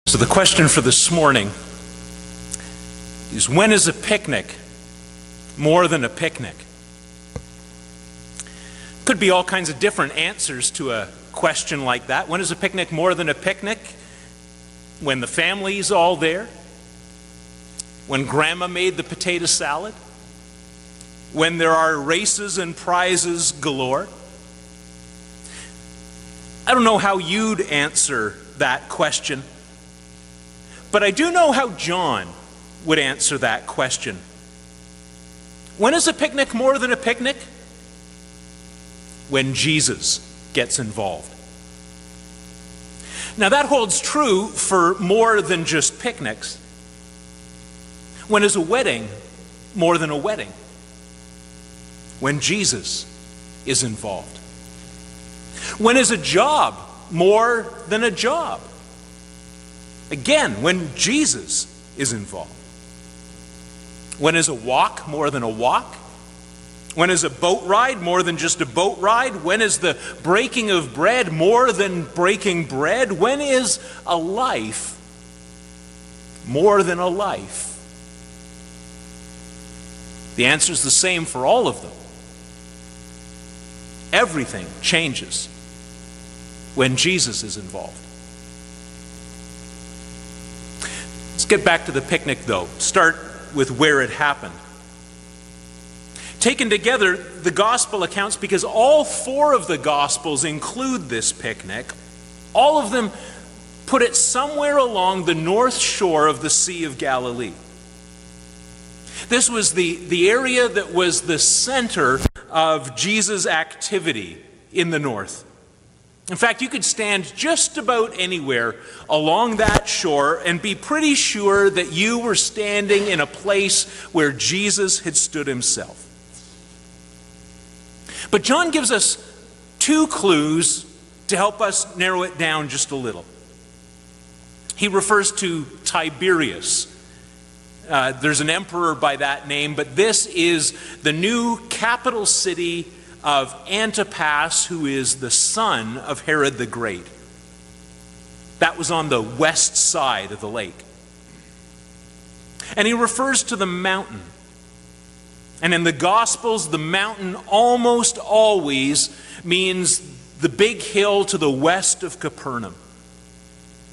So the question for this morning is, when is a picnic more than a picnic? Could be all kinds of different answers to a question like that. When is a picnic more than a picnic? When the family's all there? When Grandma made the potato salad? When there are races and prizes galore? I don't know how you'd answer that question, but I do know how John would answer that question. When is a picnic more than a picnic? When Jesus gets involved. Now that holds true for more than just picnics. When is a wedding more than a wedding? When Jesus is involved. When is a job more than a job? Again, when Jesus is involved. When is a walk more than a walk? When is a boat ride more than just a boat ride? When is the breaking of bread more than breaking bread? When is a life more than a life? The answer is the same for all of them. Everything changes when Jesus is involved. Let's get back to the picnic, though. Start with where it happened. Taken together, the gospel accounts, because all four of the gospels include this picnic, all of them put it somewhere along the north shore of the Sea of Galilee. This was the area that was the center of Jesus' activity in the north. In fact, you could stand just about anywhere along that shore and be pretty sure that you were standing in a place where Jesus had stood himself. But John gives us two clues to help us narrow it down just a little. He refers to Tiberias. There's an emperor by that name, but this is the new capital city of Antipas, who is the son of Herod the Great. That was on the west side of the lake. And he refers to the mountain. And in the Gospels, the mountain almost always means the big hill to the west of Capernaum.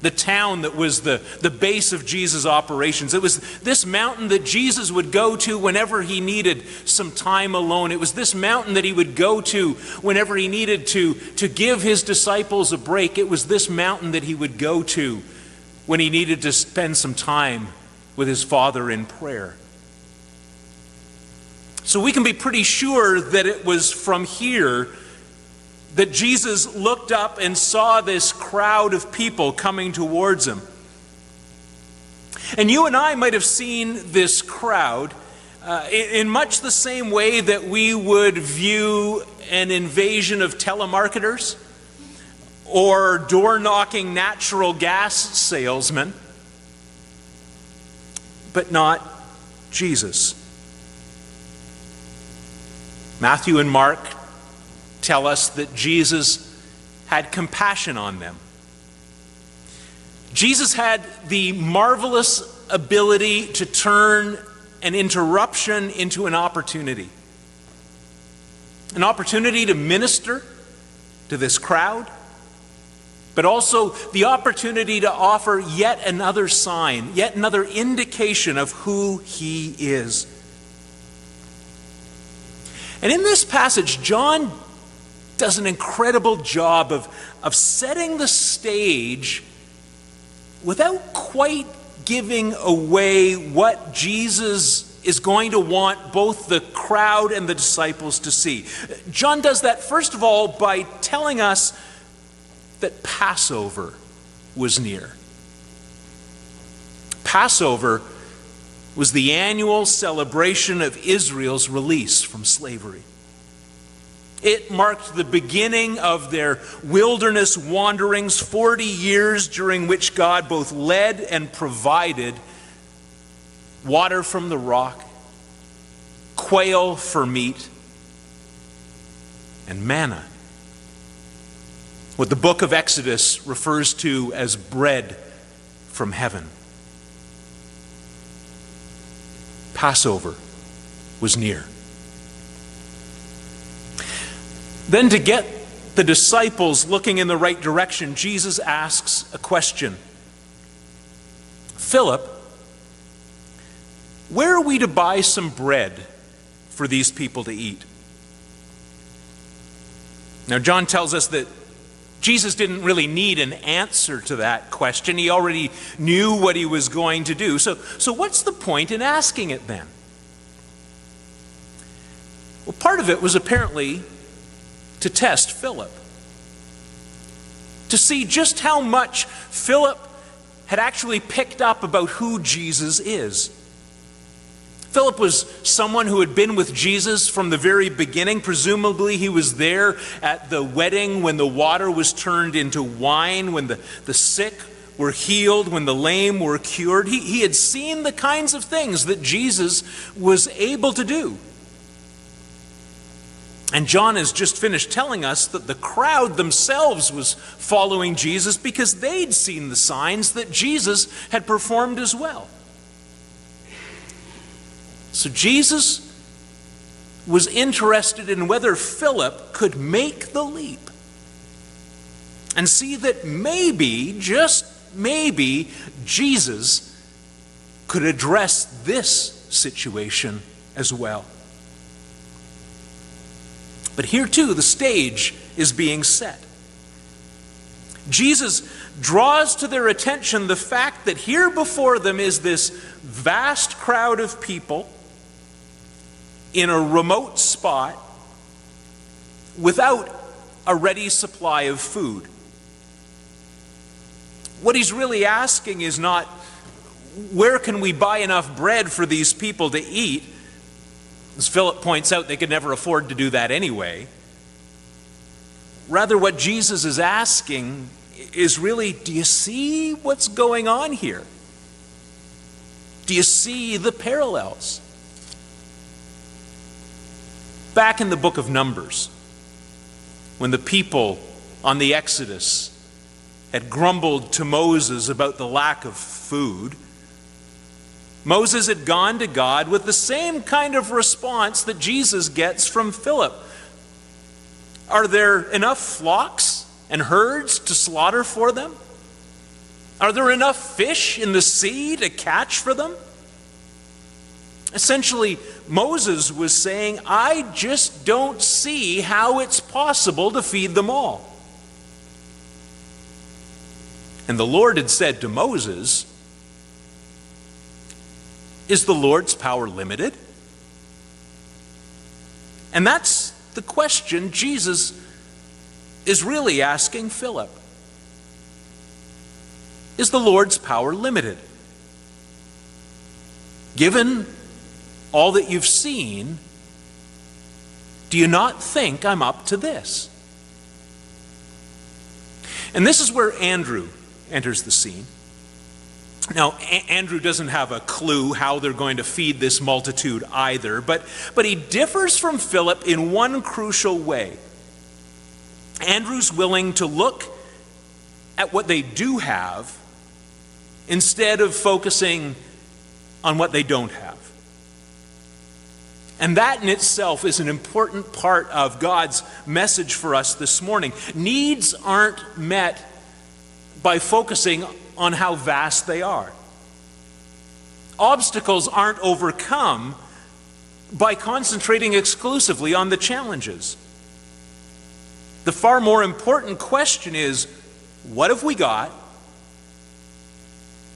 The town that was the base of Jesus' operations. It was this mountain that Jesus would go to whenever he needed some time alone. It was this mountain that he would go to whenever he needed to give his disciples a break. It was this mountain that he would go to when he needed to spend some time with his Father in prayer. So we can be pretty sure that it was from here that Jesus looked up and saw this crowd of people coming towards him. And you and I might have seen this crowd in much the same way that we would view an invasion of telemarketers or door-knocking natural gas salesmen, but not Jesus. Matthew and Mark tell us that Jesus had compassion on them. Jesus had the marvelous ability to turn an interruption into an opportunity. An opportunity to minister to this crowd, but also the opportunity to offer yet another sign, yet another indication of who he is. And in this passage, John does an incredible job of setting the stage without quite giving away what Jesus is going to want both the crowd and the disciples to see. John does that, first of all, by telling us that Passover was near. Passover was the annual celebration of Israel's release from slavery. It marked the beginning of their wilderness wanderings, 40 years during which God both led and provided water from the rock, quail for meat, and manna. What the book of Exodus refers to as bread from heaven. Passover was near. Then, to get the disciples looking in the right direction, Jesus asks a question. Philip, where are we to buy some bread for these people to eat? Now, John tells us that Jesus didn't really need an answer to that question. He already knew what he was going to do. So what's the point in asking it then? Well, part of it was apparently to test Philip, to see just how much Philip had actually picked up about who Jesus is. Philip was someone who had been with Jesus from the very beginning. Presumably he was there at the wedding when the water was turned into wine, when the sick were healed, when the lame were cured. He had seen the kinds of things that Jesus was able to do. And John has just finished telling us that the crowd themselves was following Jesus because they'd seen the signs that Jesus had performed as well. So Jesus was interested in whether Philip could make the leap and see that maybe, just maybe, Jesus could address this situation as well. But here too, the stage is being set. Jesus draws to their attention the fact that here before them is this vast crowd of people in a remote spot without a ready supply of food. What he's really asking is not, where can we buy enough bread for these people to eat? As Philip points out, they could never afford to do that anyway. Rather, what Jesus is asking is really, do you see what's going on here? Do you see the parallels? Back in the book of Numbers, when the people on the Exodus had grumbled to Moses about the lack of food, Moses had gone to God with the same kind of response that Jesus gets from Philip. Are there enough flocks and herds to slaughter for them? Are there enough fish in the sea to catch for them? Essentially, Moses was saying, I just don't see how it's possible to feed them all. And the Lord had said to Moses, is the Lord's power limited? And that's the question Jesus is really asking Philip. Is the Lord's power limited? Given all that you've seen, do you not think I'm up to this? And this is where Andrew enters the scene. Now, Andrew doesn't have a clue how they're going to feed this multitude either, but he differs from Philip in one crucial way. Andrew's willing to look at what they do have instead of focusing on what they don't have. And that in itself is an important part of God's message for us this morning. Needs aren't met by focusing on how vast they are. Obstacles aren't overcome by concentrating exclusively on the challenges. The far more important question is, what have we got,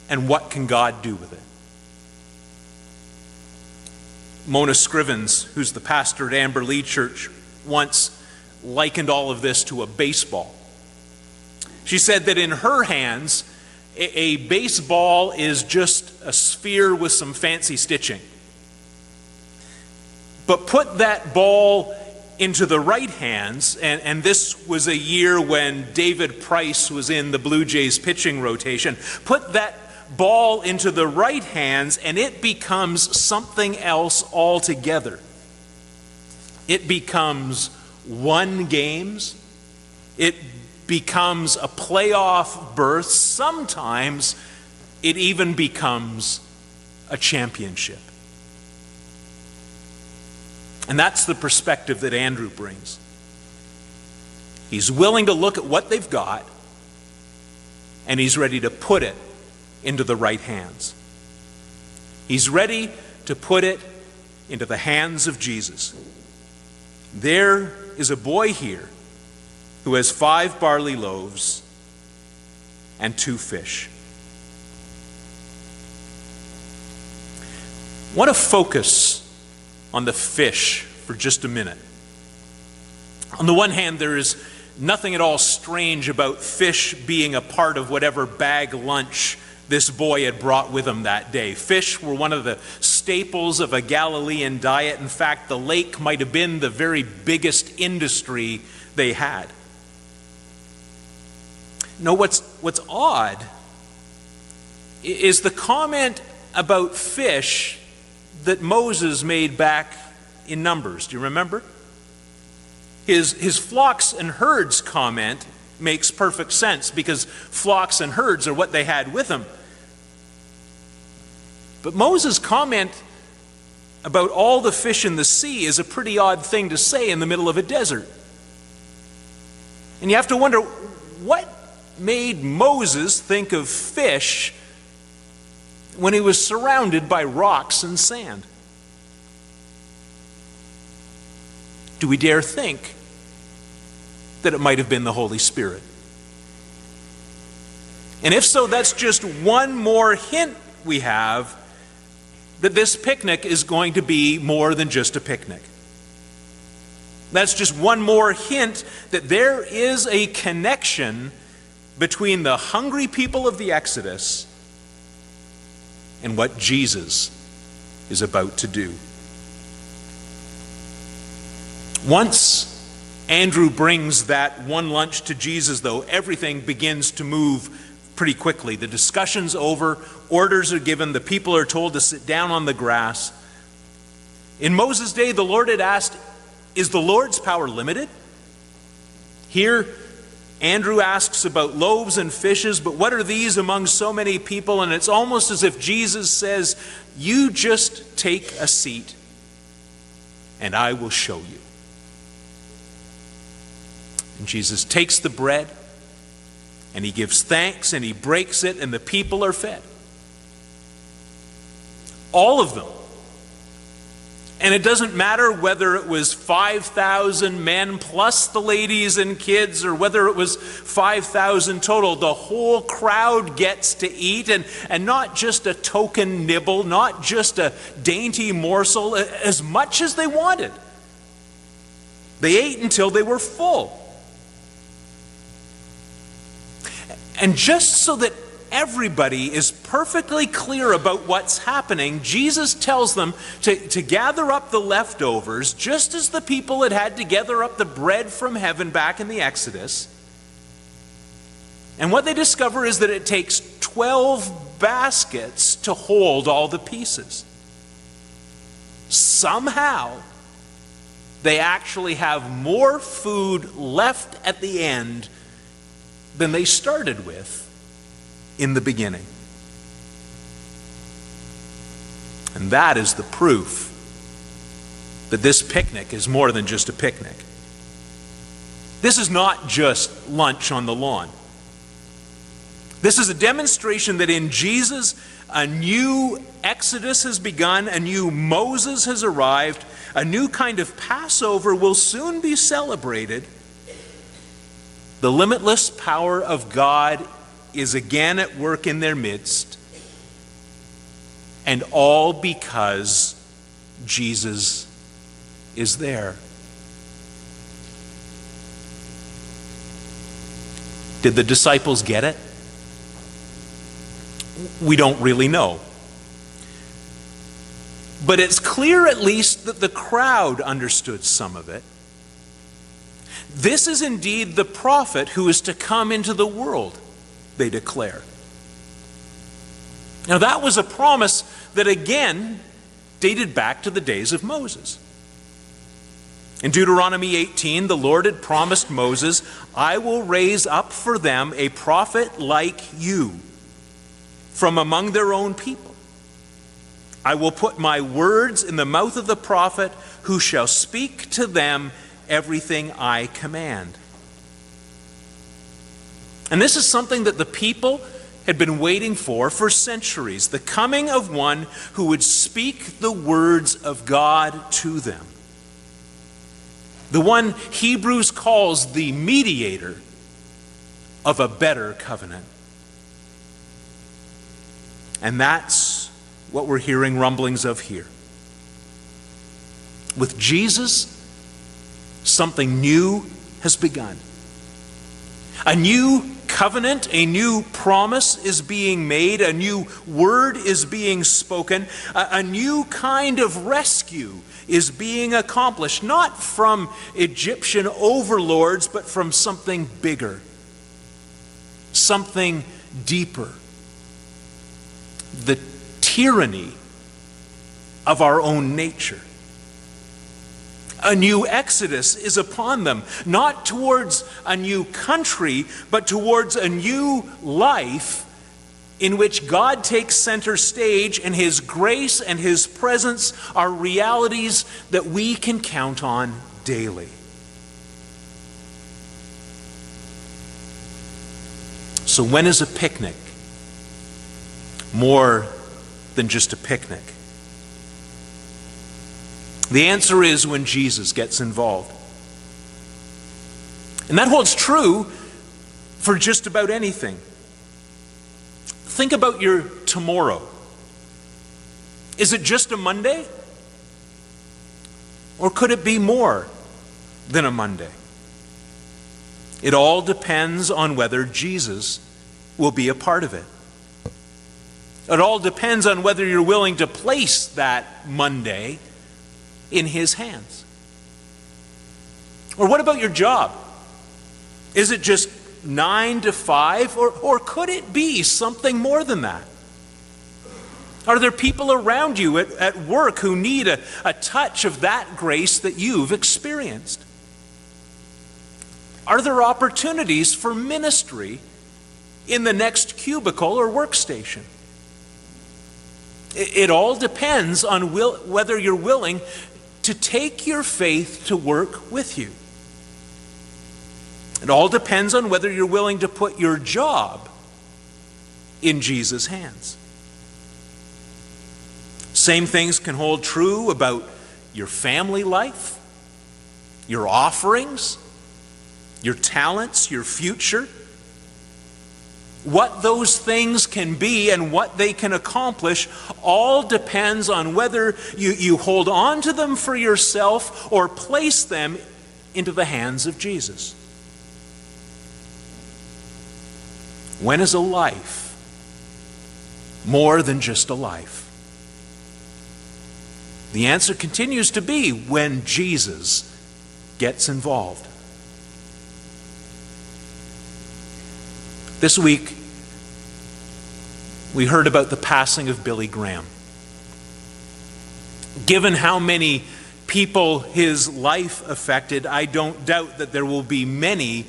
and what can God do with it? Mona Scrivens, who's the pastor at Amber Lee Church, once likened all of this to a baseball. She said that in her hands, a baseball is just a sphere with some fancy stitching. But put that ball into the right hands, and this was a year when David Price was in the Blue Jays pitching rotation, put that ball into the right hands and it becomes something else altogether. It becomes won games. It becomes a playoff berth, sometimes it even becomes a championship. And that's the perspective that Andrew brings. He's willing to look at what they've got, and he's ready to put it into the right hands. He's ready to put it into the hands of Jesus. There is a boy here who has 5 barley loaves and 2 fish. I want to focus on the fish for just a minute. On the one hand, there is nothing at all strange about fish being a part of whatever bag lunch this boy had brought with him that day. Fish were one of the staples of a Galilean diet. In fact, the lake might have been the very biggest industry they had. No, what's odd is the comment about fish that Moses made back in Numbers. Do you remember? His flocks and herds comment makes perfect sense because flocks and herds are what they had with them. But Moses' comment about all the fish in the sea is a pretty odd thing to say in the middle of a desert. And you have to wonder, what made Moses think of fish when he was surrounded by rocks and sand? Do we dare think that it might have been the Holy Spirit? And if so, that's just one more hint we have that this picnic is going to be more than just a picnic. That's just one more hint that there is a connection between the hungry people of the Exodus and what Jesus is about to do. Once Andrew brings that one lunch to Jesus, though, everything begins to move pretty quickly. The discussion's over, orders are given, the people are told to sit down on the grass. In Moses' day, the Lord had asked, is the Lord's power limited? Here, Andrew asks about loaves and fishes, but what are these among so many people? And it's almost as if Jesus says, you just take a seat and I will show you. And Jesus takes the bread and he gives thanks and he breaks it and the people are fed. All of them. And it doesn't matter whether it was 5,000 men plus the ladies and kids or whether it was 5,000 total. The whole crowd gets to eat, and not just a token nibble, not just a dainty morsel, as much as they wanted. They ate until they were full. And just so that everybody is perfectly clear about what's happening, Jesus tells them to gather up the leftovers, just as the people had to gather up the bread from heaven back in the Exodus. And what they discover is that it takes 12 baskets to hold all the pieces. Somehow, they actually have more food left at the end than they started with in the beginning. And that is the proof that this picnic is more than just a picnic. This is not just lunch on the lawn. This is a demonstration that in Jesus, a new Exodus has begun, a new Moses has arrived, a new kind of Passover will soon be celebrated. The limitless power of God is again at work in their midst, and all because Jesus is there. Did the disciples get it? We don't really know. But it's clear at least that the crowd understood some of it. This is indeed the prophet who is to come into the world, they declare. Now that was a promise that again dated back to the days of Moses. In Deuteronomy 18, the Lord had promised Moses, I will raise up for them a prophet like you from among their own people. I will put my words in the mouth of the prophet, who shall speak to them everything I command. And this is something that the people had been waiting for centuries, the coming of one who would speak the words of God to them. The one Hebrews calls the mediator of a better covenant. And that's what we're hearing rumblings of here. With Jesus, something new has begun. A new covenant, a new promise is being made, a new word is being spoken, a new kind of rescue is being accomplished, not from Egyptian overlords, but from something bigger, something deeper. The tyranny of our own nature. A new exodus is upon them, not towards a new country, but towards a new life in which God takes center stage and His grace and His presence are realities that we can count on daily. So when is a picnic more than just a picnic? The answer is when Jesus gets involved. And that holds true for just about anything. Think about your tomorrow. Is it just a Monday? Or could it be more than a Monday? It all depends on whether Jesus will be a part of it. It all depends on whether you're willing to place that Monday in His hands. Or what about your job? Is it just 9 to 5? Or could it be something more than that? Are there people around you at work who need a touch of that grace that you've experienced? Are there opportunities for ministry in the next cubicle or workstation? It all depends on whether you're willing to take your faith to work with you. It all depends on whether you're willing to put your job in Jesus' hands. Same things can hold true about your family life, your offerings, your talents, your future. What those things can be and what they can accomplish all depends on whether you hold on to them for yourself or place them into the hands of Jesus. When is a life more than just a life? The answer continues to be when Jesus gets involved. This week, we heard about the passing of Billy Graham. Given how many people his life affected, I don't doubt that there will be many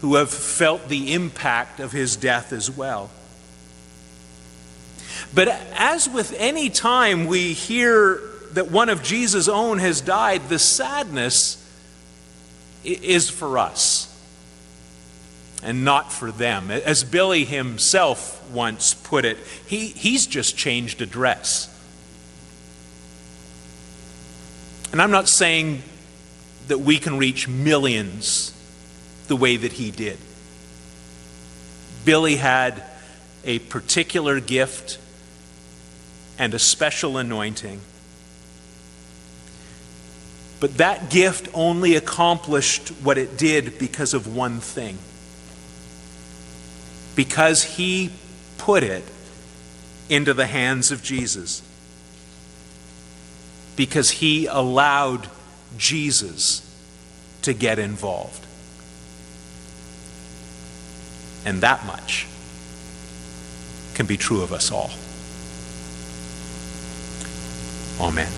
who have felt the impact of his death as well. But as with any time we hear that one of Jesus' own has died, the sadness is for us and not for them. As Billy himself once put it, he's just changed address. And I'm not saying that we can reach millions the way that he did. Billy had a particular gift and a special anointing. But that gift only accomplished what it did because of one thing. Because he put it into the hands of Jesus. Because he allowed Jesus to get involved. And that much can be true of us all. Amen.